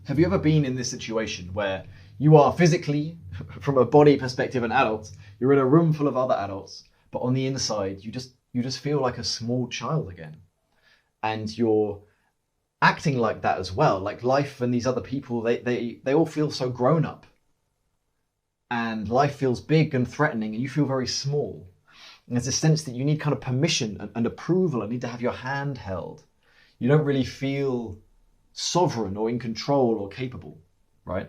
Have you ever been in this situation where you are physically, from a body perspective, an adult, you're in a room full of other adults, but on the inside, you just feel like a small child again. And you're acting like that as well. Like life and these other people, they all feel so grown up. And life feels big and threatening, and you feel very small. And there's a sense that you need kind of permission and approval, and need to have your hand held. You don't really feel sovereign or in control or capable, right?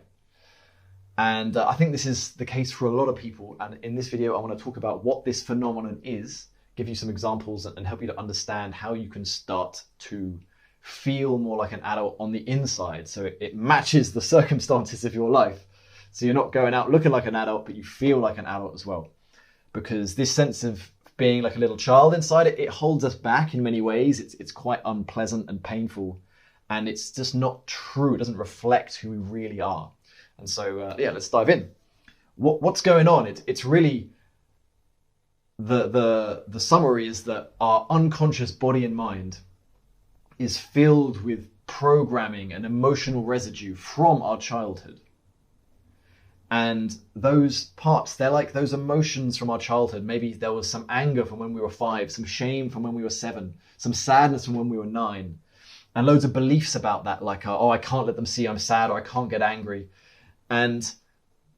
And I think this is the case for a lot of people. And in this video, I want to talk about what this phenomenon is, give you some examples and help you to understand how you can start to feel more like an adult on the inside. So it matches the circumstances of your life. So you're not going out looking like an adult, but you feel like an adult as well. Because this sense of being like a little child inside it holds us back in many ways. It's quite unpleasant and painful. And it's just not true. It doesn't reflect who we really are. And so, let's dive in. What's going on? It's really, the summary is that our unconscious body and mind is filled with programming and emotional residue from our childhood. And those parts, they're like those emotions from our childhood. Maybe there was some anger from when we were 5, some shame from when we were 7, some sadness from when we were 9. And loads of beliefs about that, like, I can't let them see I'm sad, or I can't get angry. And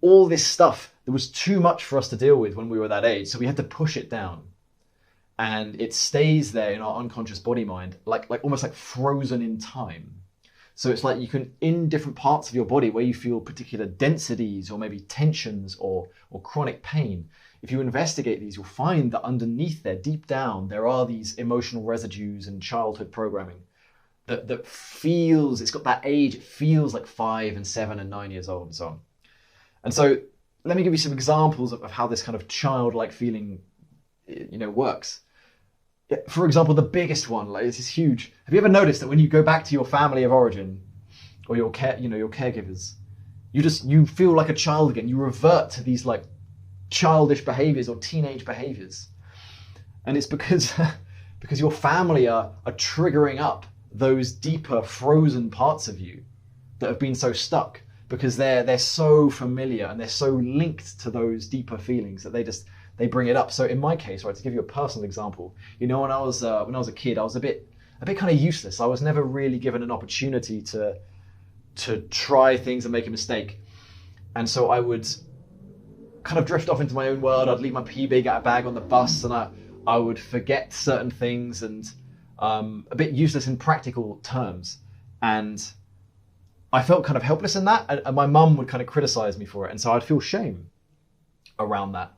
all this stuff, there was too much for us to deal with when we were that age, so we had to push it down. And it stays there in our unconscious body mind, like almost like frozen in time. So it's like you can, in different parts of your body where you feel particular densities or maybe tensions or chronic pain, if you investigate these, you'll find that underneath there, deep down, there are these emotional residues and childhood programming that feels, it's got that age, it feels like 5 and 7 and 9 years old and so on. And so let me give you some examples of how this kind of childlike feeling, works. For example, the biggest one, like this is huge. Have you ever noticed that when you go back to your family of origin or your caregivers, you feel like a child again? You revert to these like childish behaviors or teenage behaviors. And it's because your family are triggering up those deeper frozen parts of you that have been so stuck, because they're so familiar and they're so linked to those deeper feelings that they bring it up. So in my case, right, to give you a personal example, when I was a kid, I was a bit kind of useless. I was never really given an opportunity to try things and make a mistake. And so I would kind of drift off into my own world. I'd leave my pee bag on the bus, and I would forget certain things, and a bit useless in practical terms. And I felt kind of helpless in that, and my mum would kind of criticize me for it, and so I'd feel shame around that.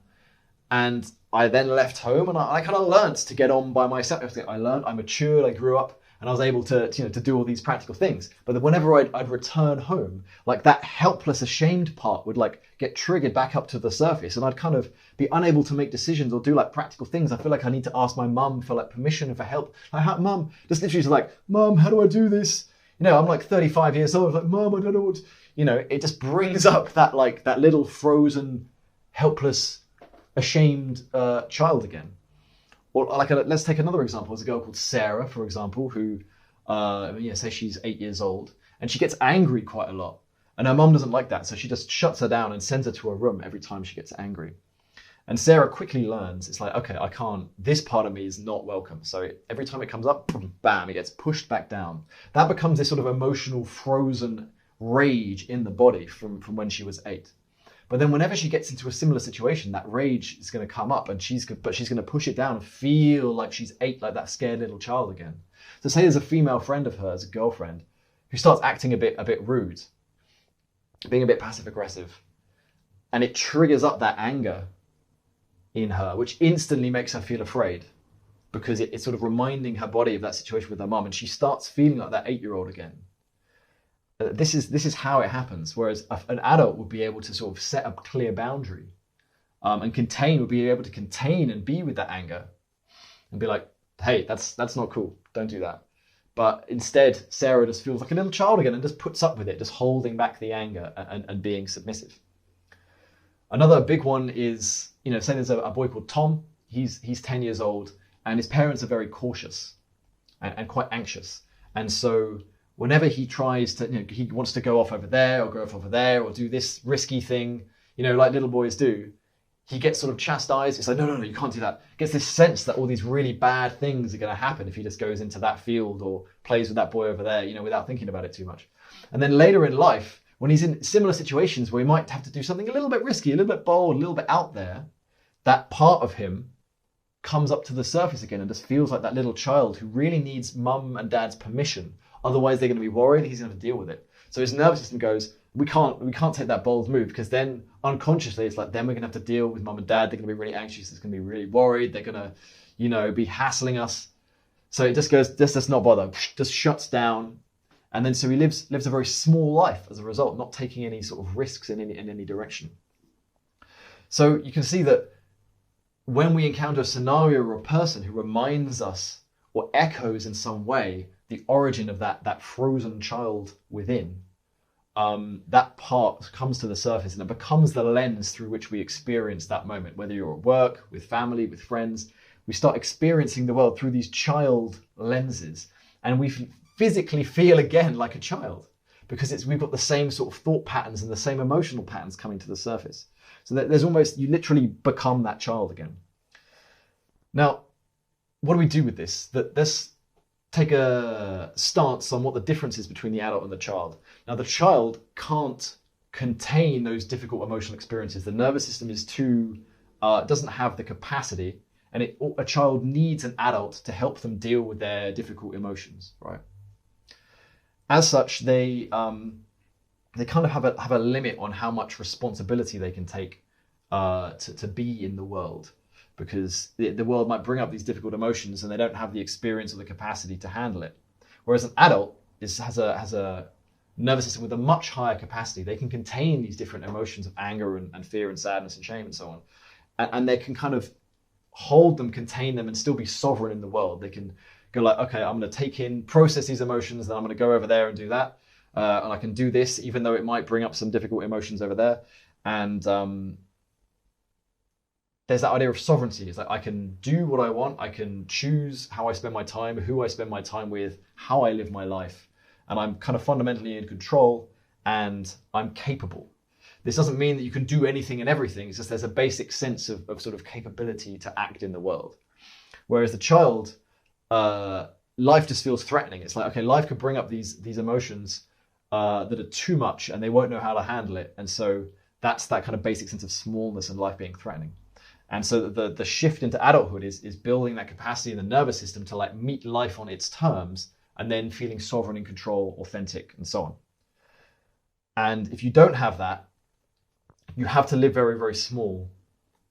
And I then left home, and I kind of learnt to get on by myself. I matured, I grew up, and I was able to do all these practical things. But then whenever I'd return home, like that helpless, ashamed part would like get triggered back up to the surface, and I'd kind of be unable to make decisions or do like practical things. I feel like I need to ask my mum for like permission and for help. Like, Mum, just literally like, Mum, how do I do this? I'm like 35 years old. Like, Mum, I don't know what. It just brings up that little frozen, helpless, ashamed child again. Or let's take another example. There's a girl called Sarah, for example, who, say she's 8 years old, and she gets angry quite a lot. And her mum doesn't like that, so she just shuts her down and sends her to her room every time she gets angry. And Sarah quickly learns, it's like, okay, I can't, this part of me is not welcome. So every time it comes up, bam, it gets pushed back down. That becomes this sort of emotional frozen rage in the body from when she was 8. But then whenever she gets into a similar situation, that rage is going to come up, and she's going to push it down and feel like she's 8, like that scared little child again. So say there's a female friend of hers, a girlfriend, who starts acting a bit rude, being a bit passive aggressive, and it triggers up that anger in her, which instantly makes her feel afraid, because it's sort of reminding her body of that situation with her mum, and she starts feeling like that 8-year-old again. This is how it happens. Whereas an adult would be able to sort of set a clear boundary, and would be able to contain and be with that anger, and be like, hey, that's not cool. Don't do that. But instead, Sarah just feels like a little child again and just puts up with it, just holding back the anger and being submissive. Another big one is, say there's a boy called Tom. He's 10 years old, and his parents are very cautious and quite anxious. And so whenever he tries to, he wants to go off over there or go off over there or do this risky thing, like little boys do, he gets sort of chastised. It's like, no, you can't do that. Gets this sense that all these really bad things are going to happen if he just goes into that field or plays with that boy over there, without thinking about it too much. And then later in life, when he's in similar situations where he might have to do something a little bit risky, a little bit bold, a little bit out there, that part of him comes up to the surface again and just feels like that little child who really needs mum and dad's permission. Otherwise, they're going to be worried. He's going to have to deal with it. So his nervous system goes, we can't take that bold move, because then unconsciously it's like, then we're going to have to deal with mum and dad. They're going to be really anxious. They're going to be really worried. They're going to, be hassling us. So it just goes, this does not bother, just shuts down. And then so he lives a very small life as a result, not taking any sort of risks in any direction. So you can see that when we encounter a scenario or a person who reminds us or echoes in some way the origin of that frozen child within, that part comes to the surface and it becomes the lens through which we experience that moment. Whether you're at work, with family, with friends, we start experiencing the world through these child lenses, and we physically feel again like a child, because we've got the same sort of thought patterns and the same emotional patterns coming to the surface. So that there's almost, you literally become that child again. Now, what do we do with this? Let's take a stance on what the difference is between the adult and the child. Now, the child can't contain those difficult emotional experiences. The nervous system is doesn't have the capacity, and a child needs an adult to help them deal with their difficult emotions, right? As such, they kind of have a limit on how much responsibility they can take to be in the world, because the world might bring up these difficult emotions and they don't have the experience or the capacity to handle it. Whereas an adult has a nervous system with a much higher capacity. They can contain these different emotions of anger and fear and sadness and shame and so on, and they can kind of hold them, contain them, and still be sovereign in the world. They can go like, okay, I'm going to process these emotions, then I'm going to go over there and do that. And I can do this, even though it might bring up some difficult emotions over there. And there's that idea of sovereignty. It's like, I can do what I want. I can choose how I spend my time, who I spend my time with, how I live my life. And I'm kind of fundamentally in control, and I'm capable. This doesn't mean that you can do anything and everything. It's just there's a basic sense of sort of capability to act in the world. Whereas the child, life just feels threatening. It's like, okay, life could bring up these emotions that are too much, and they won't know how to handle it. And so that's that kind of basic sense of smallness and life being threatening. And so the shift into adulthood is building that capacity in the nervous system to like meet life on its terms, and then feeling sovereign, in control, authentic, and so on. And if you don't have that, you have to live very, very small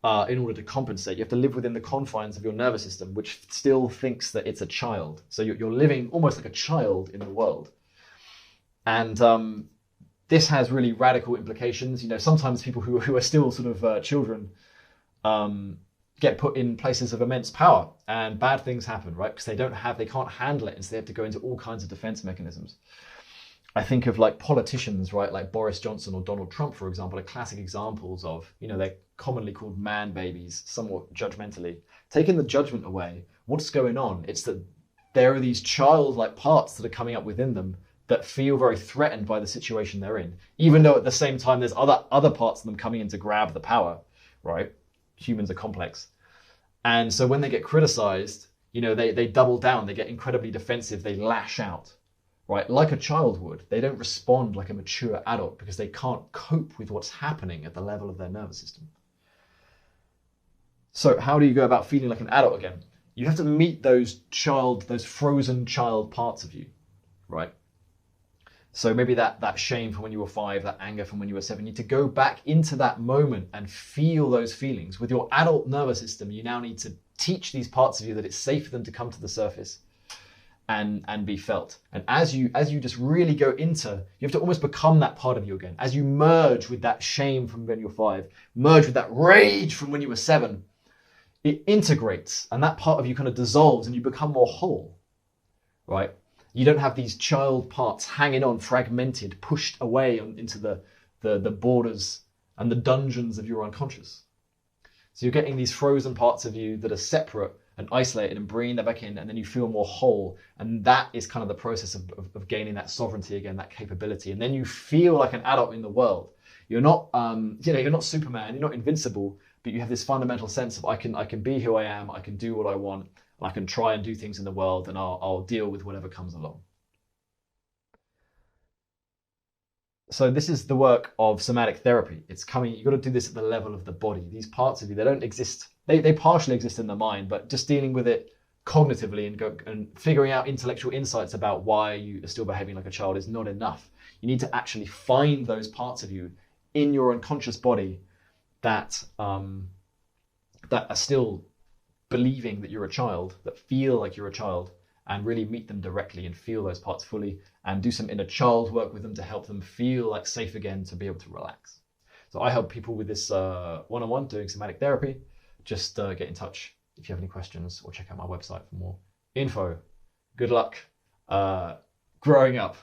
in order to compensate. You have to live within the confines of your nervous system, which still thinks that it's a child. So you're living almost like a child in the world. And this has really radical implications. Sometimes people who are still sort of children get put in places of immense power, and bad things happen, right? Because they can't handle it, and so they have to go into all kinds of defense mechanisms. I think of like politicians, right? Like Boris Johnson or Donald Trump, for example, are classic examples of, they're commonly called man babies, somewhat judgmentally. Taking the judgment away, what's going on? It's that there are these childlike parts that are coming up within them that feel very threatened by the situation they're in, even though at the same time there's other parts of them coming in to grab the power, right? Humans are complex. And so when they get criticized, they double down, they get incredibly defensive, they lash out, right? Like a child would. They don't respond like a mature adult because they can't cope with what's happening at the level of their nervous system. So how do you go about feeling like an adult again? You have to meet those frozen child parts of you, right? So maybe that shame from when you were 5, that anger from when you were 7, you need to go back into that moment and feel those feelings. With your adult nervous system, you now need to teach these parts of you that it's safe for them to come to the surface and be felt. And as you just really go into, you have to almost become that part of you again. As you merge with that shame from when you were 5, merge with that rage from when you were 7, it integrates, and that part of you kind of dissolves and you become more whole, right? You don't have these child parts hanging on, fragmented, pushed away into the borders and the dungeons of your unconscious. So you're getting these frozen parts of you that are separate, and isolate it and bring that back in, and then you feel more whole. And that is kind of the process of gaining that sovereignty again, that capability. And then you feel like an adult in the world. You're not, you're not Superman, you're not invincible, but you have this fundamental sense of I can be who I am, I can do what I want, and I can try and do things in the world, and I'll deal with whatever comes along. So this is the work of somatic therapy. It's coming, you've got to do this at the level of the body. These parts of you, they don't exist. They partially exist in the mind, but just dealing with it cognitively and figuring out intellectual insights about why you are still behaving like a child is not enough. You need to actually find those parts of you in your unconscious body that are still believing that you're a child, that feel like you're a child, and really meet them directly and feel those parts fully and do some inner child work with them to help them feel like safe again to be able to relax. So I help people with this one-on-one doing somatic therapy. Just get in touch if you have any questions, or check out my website for more info. Good luck growing up.